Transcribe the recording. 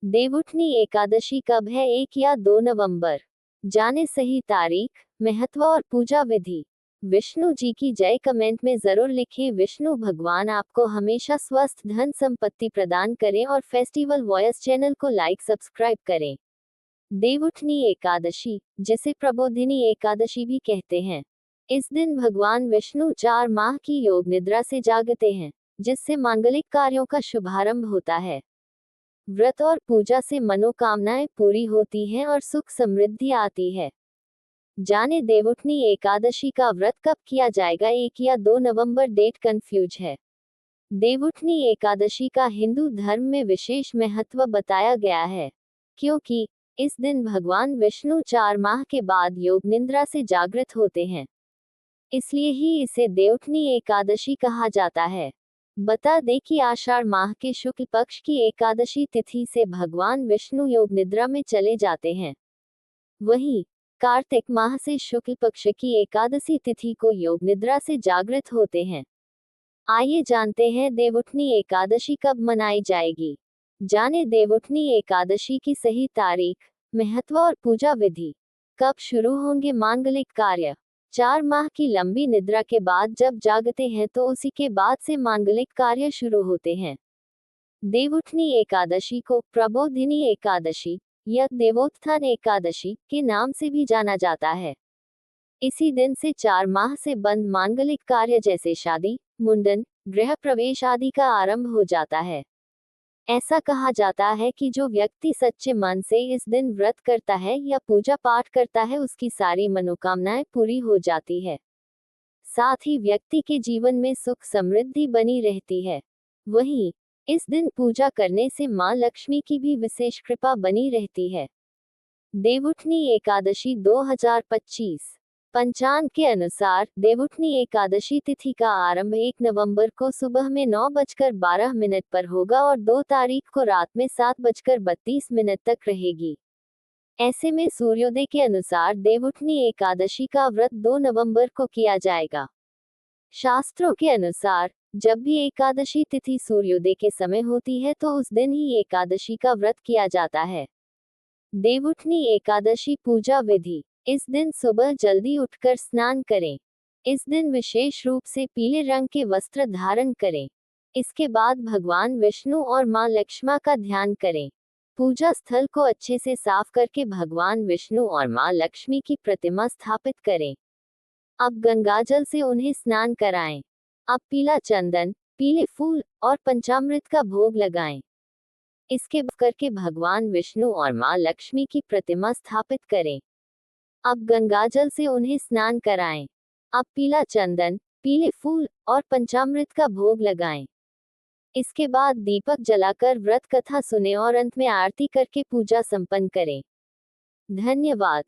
देवउठनी एकादशी कब है, 1 या 2 नवंबर? जाने सही तारीख, महत्व और पूजा विधि। विष्णु जी की जय कमेंट में जरूर लिखें। विष्णु भगवान आपको हमेशा स्वस्थ धन संपत्ति प्रदान करें और फेस्टिवल वॉयस चैनल को लाइक सब्सक्राइब करें। देवउठनी एकादशी, जिसे प्रबोधिनी एकादशी भी कहते हैं, इस दिन भगवान विष्णु 4 माह की योग निद्रा से जागते हैं, जिससे मांगलिक कार्यों का शुभारंभ होता है। व्रत और पूजा से मनोकामनाएं पूरी होती हैं और सुख समृद्धि आती है। जाने देवउठनी एकादशी का व्रत कब किया जाएगा, 1 या 2 नवंबर? डेट कंफ्यूज है। देवउठनी एकादशी का हिंदू धर्म में विशेष महत्व बताया गया है, क्योंकि इस दिन भगवान विष्णु 4 माह के बाद योग निद्रा से जागृत होते हैं। इसलिए ही इसे देवउठनी एकादशी कहा जाता है। बता दें कि आषाढ़ माह के शुक्ल पक्ष की एकादशी तिथि से भगवान विष्णु योग निद्रा में चले जाते हैं। वहीं कार्तिक माह से शुक्ल पक्ष की एकादशी तिथि को योग निद्रा से जागृत होते हैं। आइए जानते हैं देवउठनी एकादशी कब मनाई जाएगी। जाने देवउठनी एकादशी की सही तारीख, महत्व और पूजा विधि। कब शुरू होंगे मांगलिक कार्य? 4 माह की लंबी निद्रा के बाद जब जागते हैं तो उसी के बाद से मांगलिक कार्य शुरू होते हैं। देवउठनी एकादशी को प्रबोधिनी एकादशी या देवोत्थान एकादशी के नाम से भी जाना जाता है। इसी दिन से 4 माह से बंद मांगलिक कार्य जैसे शादी, मुंडन, गृह प्रवेश आदि का आरंभ हो जाता है। ऐसा कहा जाता है कि जो व्यक्ति सच्चे मन से इस दिन व्रत करता है या पूजा पाठ करता है, उसकी सारी मनोकामनाएं पूरी हो जाती है। साथ ही व्यक्ति के जीवन में सुख समृद्धि बनी रहती है। वहीं इस दिन पूजा करने से मां लक्ष्मी की भी विशेष कृपा बनी रहती है। देवउठनी एकादशी 2025 पंचांग के अनुसार देवउठनी एकादशी तिथि का आरंभ 1 नवंबर को सुबह में 9:12 पर होगा और 2 तारीख को रात में 7:32 तक रहेगी। ऐसे में सूर्योदय के अनुसार देवउठनी एकादशी का व्रत 2 नवंबर को किया जाएगा। शास्त्रों के अनुसार जब भी एकादशी तिथि सूर्योदय के समय होती है तो उस दिन ही एकादशी का व्रत किया जाता है। देवउठनी एकादशी पूजा विधि। इस दिन सुबह जल्दी उठकर स्नान करें। इस दिन विशेष रूप से पीले रंग के वस्त्र धारण करें। इसके बाद भगवान विष्णु और मां लक्ष्मी का ध्यान करें। पूजा स्थल को अच्छे से साफ करके भगवान विष्णु और मां लक्ष्मी की प्रतिमा स्थापित करें। अब गंगाजल से उन्हें स्नान कराएं। अब पीला चंदन, पीले फूल और पंचामृत का भोग लगाएं। इसके बाद करके भगवान विष्णु और मां लक्ष्मी की प्रतिमा स्थापित करें। अब गंगाजल से उन्हें स्नान कराएं। अब पीला चंदन, पीले फूल और पंचामृत का भोग लगाएं। इसके बाद दीपक जलाकर व्रत कथा सुने और अंत में आरती करके पूजा संपन्न करें। धन्यवाद।